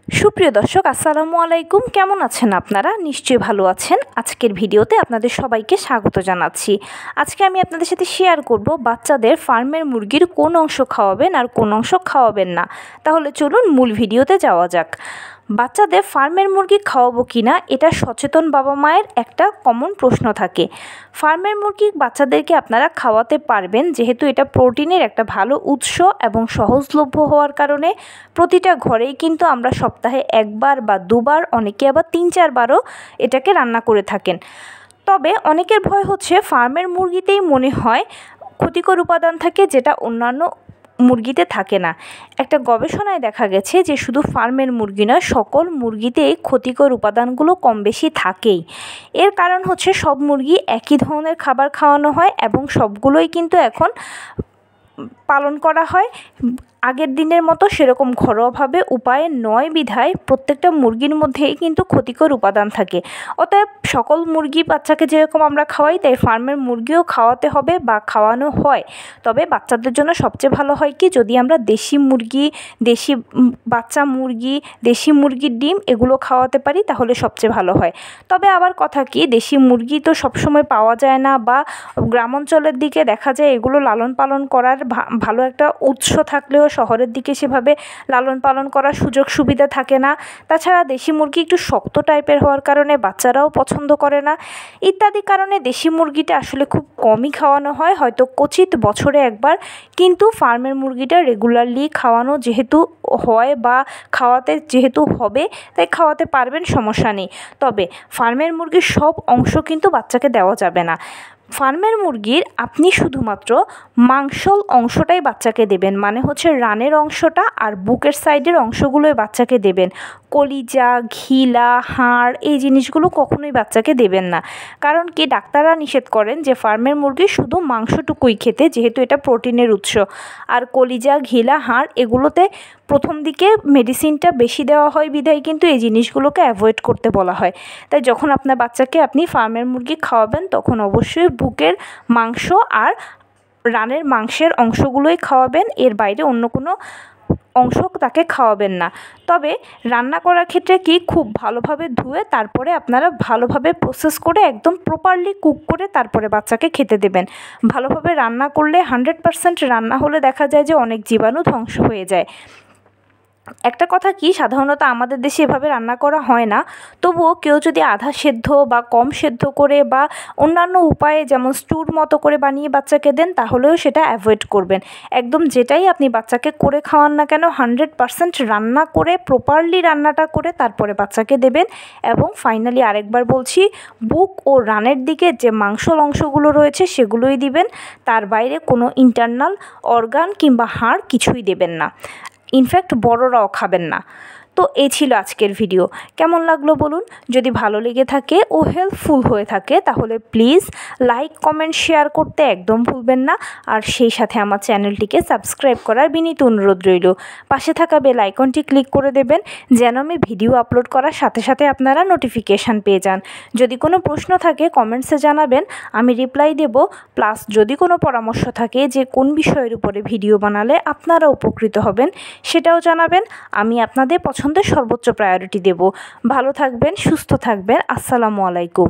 সুপ্রিয় দর্শক আসসালামু আলাইকুম, কেমন আছেন আপনারা? নিশ্চয়ই ভালো আছেন। আজকের ভিডিওতে আপনাদের সবাইকে স্বাগত জানাচ্ছি। আজকে আমি আপনাদের সাথে শেয়ার করব বাচ্চাদের ফার্মের মুরগির কোন অংশ খাওয়াবেন আর কোন অংশ খাওয়াবেন না। তাহলে চলুন মূল ভিডিওতে যাওয়া যাক। বাচ্চাদের ফার্মের মুরগি খাওয়াবো কিনা এটা সচেতন বাবা মায়ের একটা কমন প্রশ্ন থাকে। ফার্মের মুরগি বাচ্চাদেরকে আপনারা খাওয়াতে পারবেন, যেহেতু এটা প্রোটিনের একটা ভালো উৎস এবং সহজলভ্য হওয়ার কারণে প্রতিটা ঘরেই কিন্তু আমরা সপ্তাহে একবার বা দুবার, অনেকে আবার ৩-৪ বারও এটাকে রান্না করে থাকেন। তবে অনেকের ভয় হচ্ছে ফার্মের মুরগিতেই মনে হয় ক্ষতিকর উপাদান থাকে, যেটা অন্যান্য মুরগিতে থাকে না। একটা গবেষণায় দেখা গেছে যে শুধু ফার্মের মুরগি নয়, সকল মুরগিতেই ক্ষতিকর উপাদানগুলো কম বেশি থাকেই। এর কারণ হচ্ছে সব মুরগি একই ধরনের খাবার খাওয়ানো হয় এবং সবগুলোই কিন্তু এখন পালন করা হয় আগের দিনের মতো সেরকম ঘরোয়াভাবে উপায়ে নয় বিধায় প্রত্যেকটা মুরগির মধ্যেই কিন্তু ক্ষতিকর উপাদান থাকে। অতএব সকল মুরগি বাচ্চাকে যেরকম আমরা খাওয়াই, তাই ফার্মের মুরগিও খাওয়াতে হবে বা খাওয়ানো হয়। তবে বাচ্চাদের জন্য সবচেয়ে ভালো হয় কি, যদি আমরা দেশি মুরগি, দেশি বাচ্চা মুরগি, দেশি মুরগির ডিম এগুলো খাওয়াতে পারি তাহলে সবচেয়ে ভালো হয়। তবে আবার কথা কি, দেশি মুরগি তো সবসময় পাওয়া যায় না, বা গ্রামাঞ্চলের দিকে দেখা যায় এগুলো লালন পালন করার ভালো একটা উৎস থাকলেও শহরের দিকে সেভাবে লালন পালন করার সুযোগ সুবিধা থাকে না। তাছাড়া দেশি মুরগি একটু শক্ত টাইপের হওয়ার কারণে বাচ্চারাও পছন্দ করে না। ইত্যাদি কারণে দেশি মুরগিটা আসলে খুব কমই খাওয়ানো হয়, হয়তো ক্বচিৎ বছরে একবার। কিন্তু ফার্মের মুরগিটা রেগুলারলি খাওয়ানো যেহেতু হয় বা খাওয়াতে যেহেতু হবে, তাই খাওয়াতে পারবেন, সমস্যা নেই। তবে ফার্মের মুরগির সব অংশ কিন্তু বাচ্চাকে দেওয়া যাবে না। ফার্মের মুরগির আপনি শুধুমাত্র মাংসল অংশটাই বাচ্চাকে দেবেন, মানে হচ্ছে রানের অংশটা আর বুকের সাইডের অংশগুলোই বাচ্চাকে দেবেন। কলিজা, ঘিলা, হাড় এই জিনিসগুলো কখনোই বাচ্চাকে দেবেন না। কারণ কি, ডাক্তাররা নিষেধ করেন যে ফার্মের মুরগি শুধু মাংসটুকুই খেতে, যেহেতু এটা প্রোটিনের উৎস। আর কলিজা, ঘিলা, হাড় এগুলোতে প্রথম দিকে মেডিসিনটা বেশি দেওয়া হয় বিধায় কিন্তু এই জিনিসগুলোকে অ্যাভয়েড করতে বলা হয়। তাই যখন আপনার বাচ্চাকে আপনি ফার্মের মুরগি খাওয়াবেন তখন অবশ্যই বুকের মাংস আর রানের মাংসের অংশগুলোই খাওয়াবেন, এর বাইরে অন্য কোনো অংশ তাকে খাওয়াবেন না। তবে রান্না করার ক্ষেত্রে কি, খুব ভালোভাবে ধুয়ে তারপরে আপনারা ভালোভাবে প্রসেস করে একদম প্রপারলি কুক করে তারপরে বাচ্চাকে খেতে দেবেন। ভালোভাবে রান্না করলে 100% রান্না হলে দেখা যায় যে অনেক জীবাণু ধ্বংস হয়ে যায়। একটা কথা কি, সাধারণত আমাদের দেশে এভাবে রান্না করা হয় না, তবুও কেউ যদি আধা সেদ্ধ বা কম সেদ্ধ করে বা অন্যান্য উপায়ে যেমন স্টুর মতো করে বানিয়ে বাচ্চাকে দেন, তাহলেও সেটা অ্যাভয়েড করবেন। একদম যেটাই আপনি বাচ্চাকে করে খাওয়ান না কেন 100% রান্না করে প্রপারলি রান্নাটা করে তারপরে বাচ্চাকে দেবেন। এবং ফাইনালি আরেকবার বলছি, বুক ও রানের দিকে যে মাংসল অংশগুলো রয়েছে সেগুলোই দিবেন, তার বাইরে কোনো ইন্টারনাল অর্গান কিংবা হাড় কিছুই দেবেন না। ইনফ্যাক্ট বড়রাও খাবেন না। তো এই ছিল আজকের ভিডিও। কেমন লাগলো বলুন? যদি ভালো লেগে থাকে ও হেল্পফুল হয়ে থাকে তাহলে প্লিজ লাইক, কমেন্ট, শেয়ার করতে একদম ভুলবেন না। আর সেই সাথে আমার চ্যানেলটিকে সাবস্ক্রাইব করার বিনীত অনুরোধ রইল। পাশে থাকা বেল আইকনটি ক্লিক করে দেবেন যেন আমি ভিডিও আপলোড করার সাথে সাথে আপনারা নোটিফিকেশান পেয়ে যান। যদি কোনো প্রশ্ন থাকে কমেন্টসে জানাবেন, আমি রিপ্লাই দেব। প্লাস যদি কোনো পরামর্শ থাকে যে কোন বিষয়ের উপরে ভিডিও বানালে আপনারা উপকৃত হবেন সেটাও জানাবেন। আমি আপনাদের পছন্দের সর্বোচ্চ প্রায়োরিটি দেব। ভালো থাকবেন, সুস্থ থাকবেন। আসসালামু আলাইকুম।